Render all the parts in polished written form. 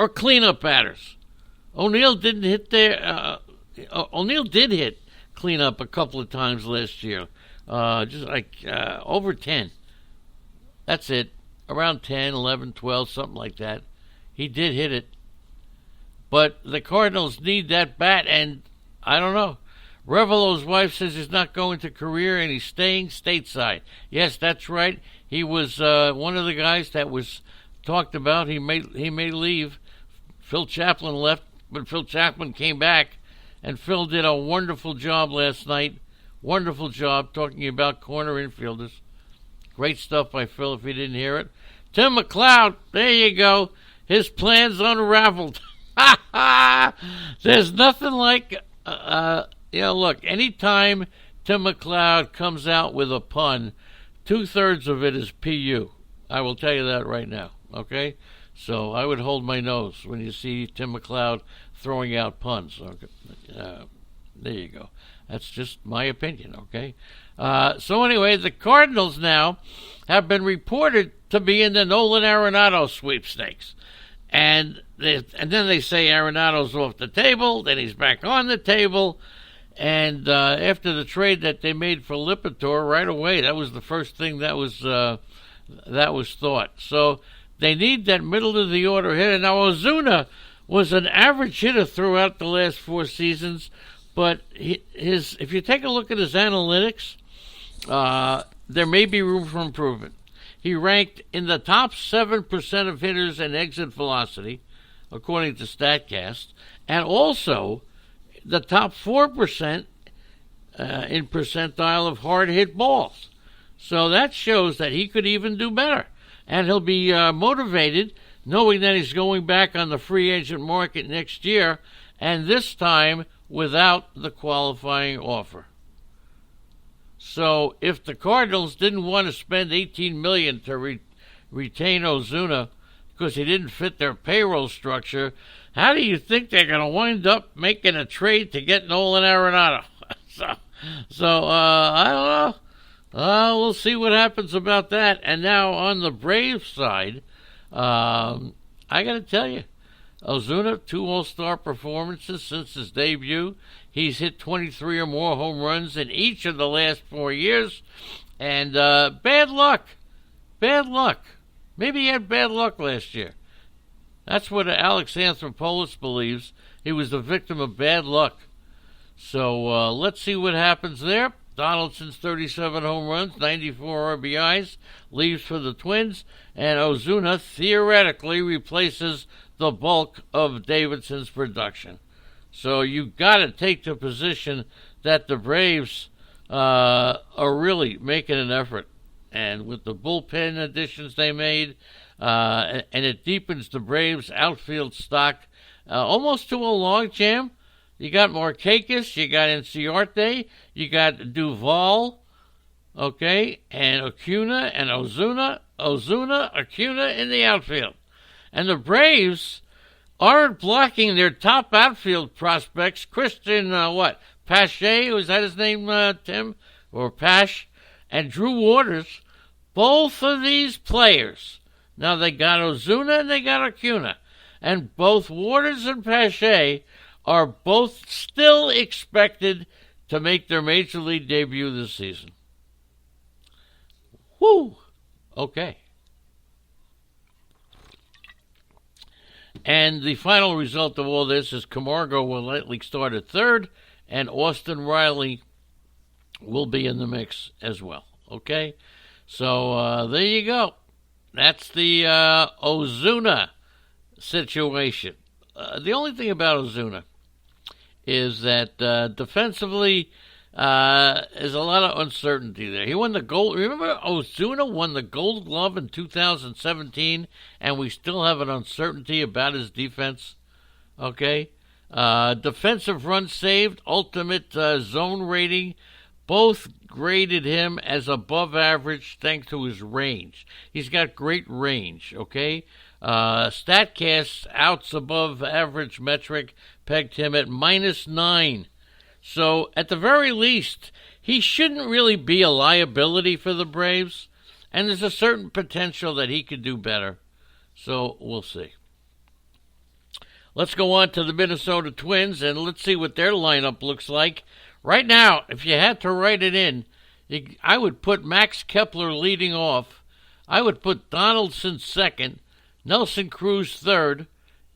or cleanup batters. O'Neill didn't hit there. O'Neill did hit cleanup a couple of times last year, just like over 10. That's it, around 10, 11, 12, something like that. He did hit it. But the Cardinals need that bat, and I don't know. Revelo's wife says he's not going to career and he's staying stateside. Yes, that's right. He was one of the guys that was talked about. He may leave. Phil Chaplin left, but Phil Chaplin came back, and Phil did a wonderful job last night. Wonderful job talking about corner infielders. Great stuff by Phil if you didn't hear it. Tim McLeod, there you go. His plans unraveled. There's nothing like, look, anytime Tim McLeod comes out with a pun, 2/3 of it is PU. I will tell you that right now, okay? So I would hold my nose when you see Tim McLeod throwing out puns. Okay? There you go. That's just my opinion, okay? So anyway, the Cardinals now have been reported to be in the Nolan Arenado sweepstakes. And then they say Arenado's off the table, then he's back on the table. And after the trade that they made for Lipitor, right away, that was the first thing that was thought. So they need that middle of the order hitter. Now Ozuna was an average hitter throughout the last 4 seasons, but if you take a look at his analytics, there may be room for improvement. He ranked in the top 7% of hitters in exit velocity, according to StatCast, and also the top 4% in percentile of hard hit balls. So that shows that he could even do better. And he'll be motivated knowing that he's going back on the free agent market next year, and this time without the qualifying offer. So if the Cardinals didn't want to spend $18 million to retain Ozuna because he didn't fit their payroll structure, how do you think they're going to wind up making a trade to get Nolan Arenado? so I don't know. We'll see what happens about that. And now on the Braves side, I got to tell you, Ozuna, 2 All-Star performances since his debut. He's hit 23 or more home runs in each of the last 4 years. And bad luck. Bad luck. Maybe he had bad luck last year. That's what Alex Anthropoulos believes. He was the victim of bad luck. So let's see what happens there. Donaldson's 37 home runs, 94 RBIs, leaves for the Twins. And Ozuna theoretically replaces the bulk of Davidson's production. So you've got to take the position that the Braves are really making an effort. And with the bullpen additions they made, and it deepens the Braves' outfield stock almost to a logjam. You got Markakis, you got Inciarte, you got Duvall, okay, and Acuna and Ozuna, Acuna in the outfield. And the Braves aren't blocking their top outfield prospects. Christian, Pache, was that his name, Tim? Or Pash? And Drew Waters. Both of these players. Now they got Ozuna and they got Acuna. And both Waters and Pache are both still expected to make their Major League debut this season. Woo! Okay. And the final result of all this is Camargo will likely start at third, and Austin Riley will be in the mix as well. Okay? So there you go. That's the Ozuna situation. The only thing about Ozuna is that defensively there's a lot of uncertainty there. He won the gold. Remember, Ozuna won the Gold Glove in 2017, and we still have an uncertainty about his defense. Okay? Defensive runs saved, ultimate zone rating, both graded him as above average thanks to his range. He's got great range, okay? StatCast's outs above average metric pegged him at -9. So, at the very least, he shouldn't really be a liability for the Braves, and there's a certain potential that he could do better. So, we'll see. Let's go on to the Minnesota Twins, and let's see what their lineup looks like. Right now, if you had to write it in, I would put Max Kepler leading off. I would put Donaldson second, Nelson Cruz third,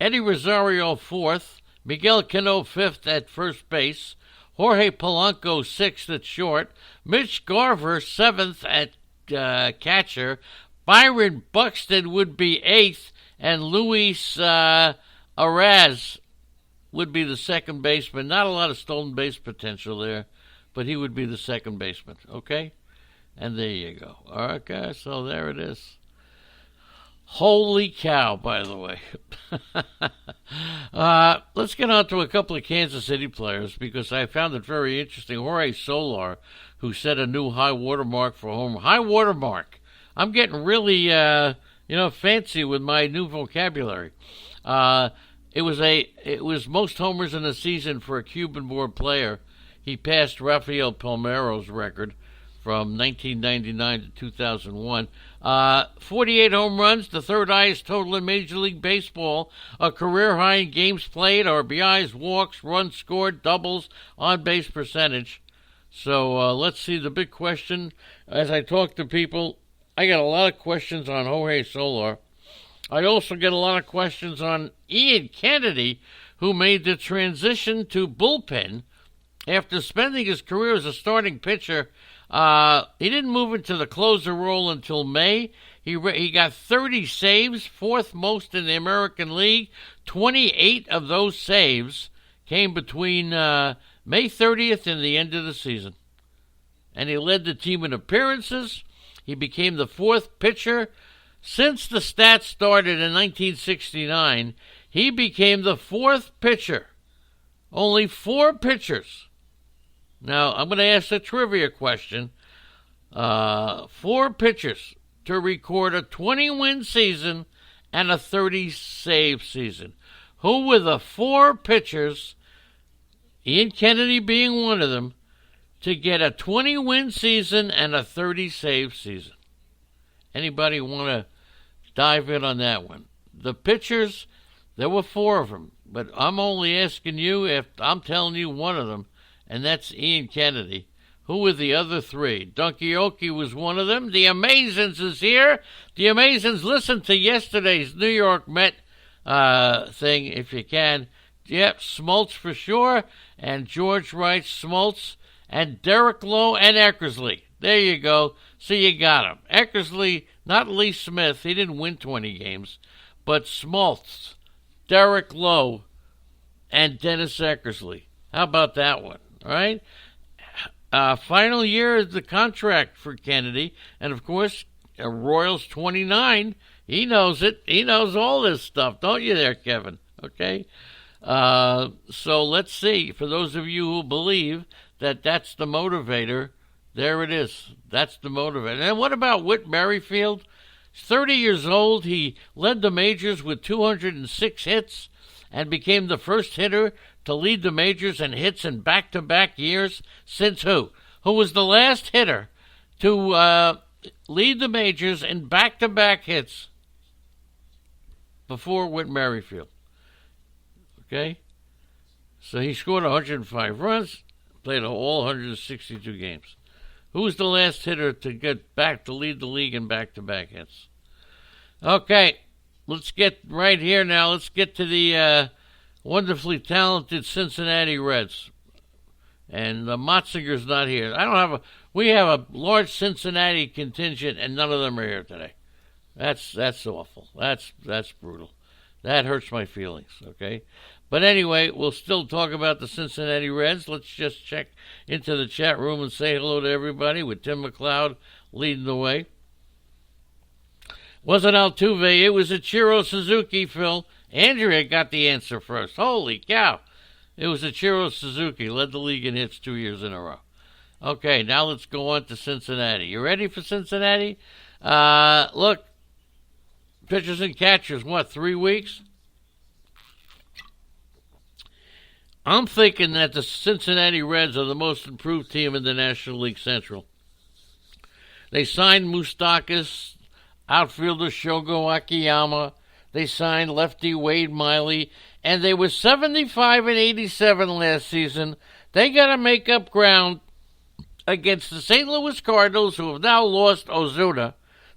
Eddie Rosario fourth, Miguel Cano fifth at first base, Jorge Polanco sixth at short, Mitch Garver seventh at catcher, Byron Buxton would be eighth, and Luis Arraz would be the second baseman. Not a lot of stolen base potential there, but he would be the second baseman, okay? And there you go. Okay, so there it is. Holy cow, by the way. Let's get on to a couple of Kansas City players because I found it very interesting. Jorge Soler, who set a new high water mark for home. High water mark. I'm getting really, fancy with my new vocabulary. It was most homers in a season for a Cuban-born player. He passed Rafael Palmeiro's record from 1999 to 2001. 48 home runs, the third highest total in Major League Baseball, a career high in games played, RBIs, walks, runs scored, doubles, on-base percentage. So let's see the big question. As I talk to people, I got a lot of questions on Jorge Soler. I also get a lot of questions on Ian Kennedy, who made the transition to bullpen after spending his career as a starting pitcher. He didn't move into the closer role until May. He got 30 saves, fourth most in the American League. 28 of those saves came between May 30th and the end of the season. And he led the team in appearances. He became the fourth pitcher. Since the stats started in 1969, he became the fourth pitcher. Only 4 pitchers. Now, I'm going to ask a trivia question. 4 pitchers to record a 20-win season and a 30-save season. Who were the 4 pitchers, Ian Kennedy being one of them, to get a 20-win season and a 30-save season? Anybody want to dive in on that one? The pitchers, there were 4 of them, but I'm only asking you if I'm telling you one of them, and that's Ian Kennedy. Who were the other 3? Donkey was one of them. The Amazins is here. The Amazins, listen to yesterday's New York Met thing, if you can. Yep, Smoltz for sure, and George Wright, Smoltz, and Derek Lowe and Eckersley. There you go. So you got him. Eckersley, not Lee Smith. He didn't win 20 games. But Smoltz, Derek Lowe, and Dennis Eckersley. How about that one? All right? Final year of the contract for Kennedy. And, of course, Royals 29. He knows it. He knows all this stuff. Don't you there, Kevin? Okay? So let's see. For those of you who believe that that's the motivator, there it is. That's the motivator. And what about Whit Merrifield? He's 30 years old. He led the majors with 206 hits and became the first hitter to lead the majors in hits in back-to-back years since who? Who was the last hitter to lead the majors in back-to-back hits before Whit Merrifield? Okay? So he scored 105 runs, played all 162 games. Who was the last hitter to get back to lead the league in back-to-back hits? Okay, let's get right here now. Let's get to the wonderfully talented Cincinnati Reds. And Motzinger's not here. We have a large Cincinnati contingent, and none of them are here today. That's awful. That's brutal. That hurts my feelings, okay? But anyway, we'll still talk about the Cincinnati Reds. Let's just check into the chat room and say hello to everybody with Tim McLeod leading the way. Wasn't Altuve, it was Ichiro Suzuki, Phil. Andrea got the answer first. Holy cow. It was Ichiro Suzuki, led the league in hits 2 years in a row. Okay, now let's go on to Cincinnati. You ready for Cincinnati? Look, pitchers and catchers, 3 weeks? I'm thinking that the Cincinnati Reds are the most improved team in the National League Central. They signed Moustakas, outfielder Shogo Akiyama. They signed lefty Wade Miley, and they were 75-87 last season. They got to make up ground against the St. Louis Cardinals, who have now lost Ozuna,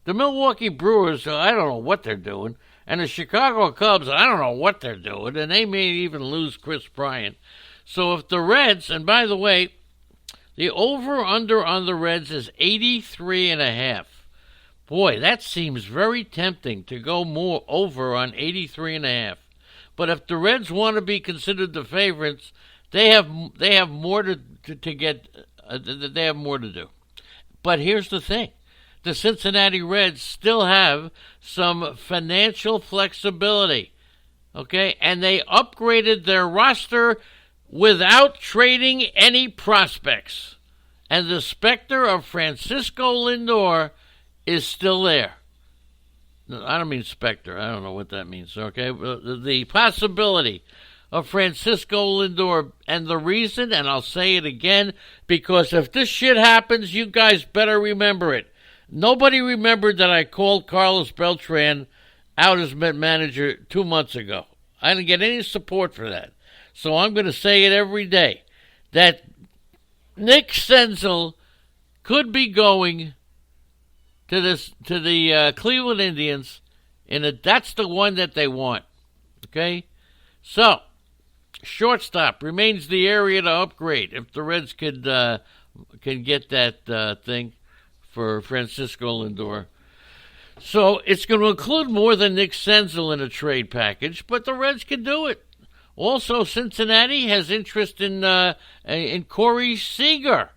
the Milwaukee Brewers, I don't know what they're doing, and the Chicago Cubs, I don't know what they're doing, and they may even lose Chris Bryant. So if the Reds, and by the way, the over-under on the Reds is 83.5. Boy, that seems very tempting to go more over on 83.5. But if the Reds want to be considered the favorites, they have more to get. They have more to do. But here's the thing: the Cincinnati Reds still have some financial flexibility. Okay, and they upgraded their roster without trading any prospects, and the specter of Francisco Lindor is still there. No, I don't mean specter. I don't know what that means, okay? The possibility of Francisco Lindor, and the reason, and I'll say it again, because if this shit happens, you guys better remember it. Nobody remembered that I called Carlos Beltran out as Met manager 2 months ago. I didn't get any support for that. So I'm going to say it every day, that Nick Senzel could be going to the Cleveland Indians, and that's the one that they want. Okay? So, shortstop remains the area to upgrade if the Reds can get that thing for Francisco Lindor. So, it's going to include more than Nick Senzel in a trade package, but the Reds can do it. Also, Cincinnati has interest in Corey Seager.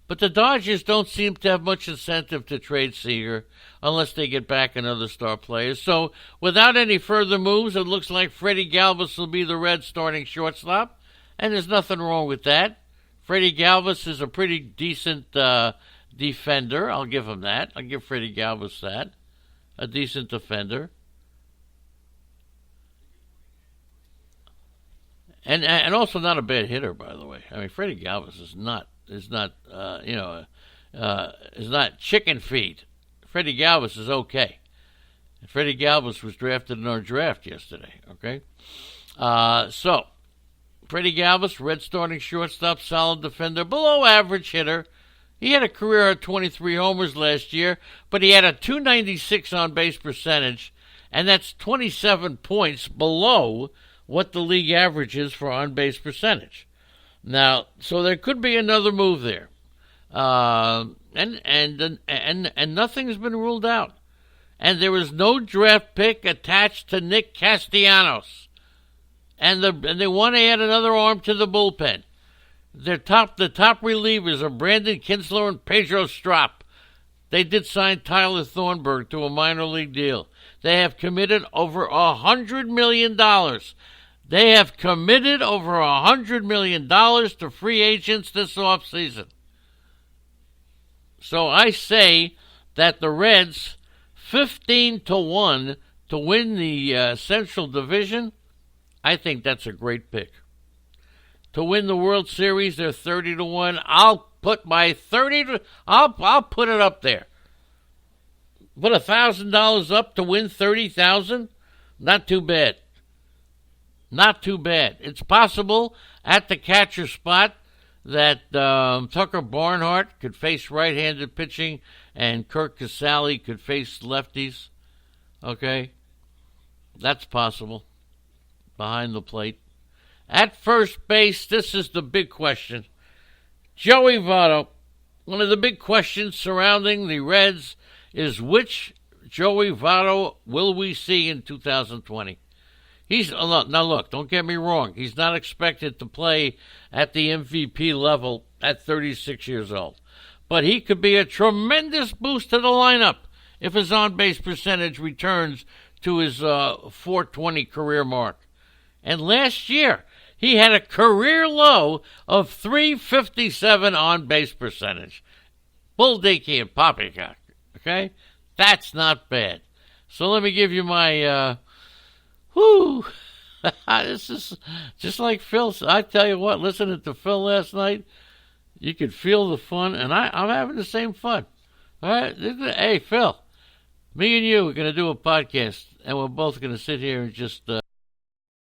But the Dodgers don't seem to have much incentive to trade Seager unless they get back another star player. So, without any further moves, it looks like Freddie Galvis will be the Reds' starting shortstop, and there's nothing wrong with that. Freddie Galvis is a pretty decent defender. I'll give him that. I'll give Freddie Galvis that. A decent defender. And also not a bad hitter, by the way. I mean, Freddie Galvis is not chicken feed. Freddie Galvis is okay. Freddie Galvis was drafted in our draft yesterday, okay? So, Freddie Galvis, Red starting shortstop, solid defender, below average hitter. He had a career of 23 homers last year, but he had a .296 on-base percentage, and that's 27 points below what the league average is for on-base percentage. Now, so there could be another move there, and nothing's been ruled out. And there was no draft pick attached to Nick Castellanos, and they want to add another arm to the bullpen. The top relievers are Brandon Kinsler and Pedro Strop. They did sign Tyler Thornburg to a minor league deal. They have committed over $100 million. They have committed over $100 million to free agents this offseason. So I say that the Reds, 15-1 to win the Central Division, I think that's a great pick. To win the World Series, they're 30-1. I'll put my I'll put it up there. Put $1,000 up to win $30,000. Not too bad. Not too bad. It's possible at the catcher spot that Tucker Barnhart could face right-handed pitching and Kirk Casale could face lefties. Okay? That's possible. Behind the plate. At first base, this is the big question. Joey Votto. One of the big questions surrounding the Reds is which Joey Votto will we see in 2020? Now look, don't get me wrong. He's not expected to play at the MVP level at 36 years old. But he could be a tremendous boost to the lineup if his on-base percentage returns to his .420 career mark. And last year, he had a career low of .357 on-base percentage. Bull Dickey and Poppycock, okay? That's not bad. So let me give you my... This is just like Phil. I tell you what, listening to Phil last night, you could feel the fun, and I'm having the same fun. All right? Hey, Phil, me and you are going to do a podcast and we're both going to sit here and just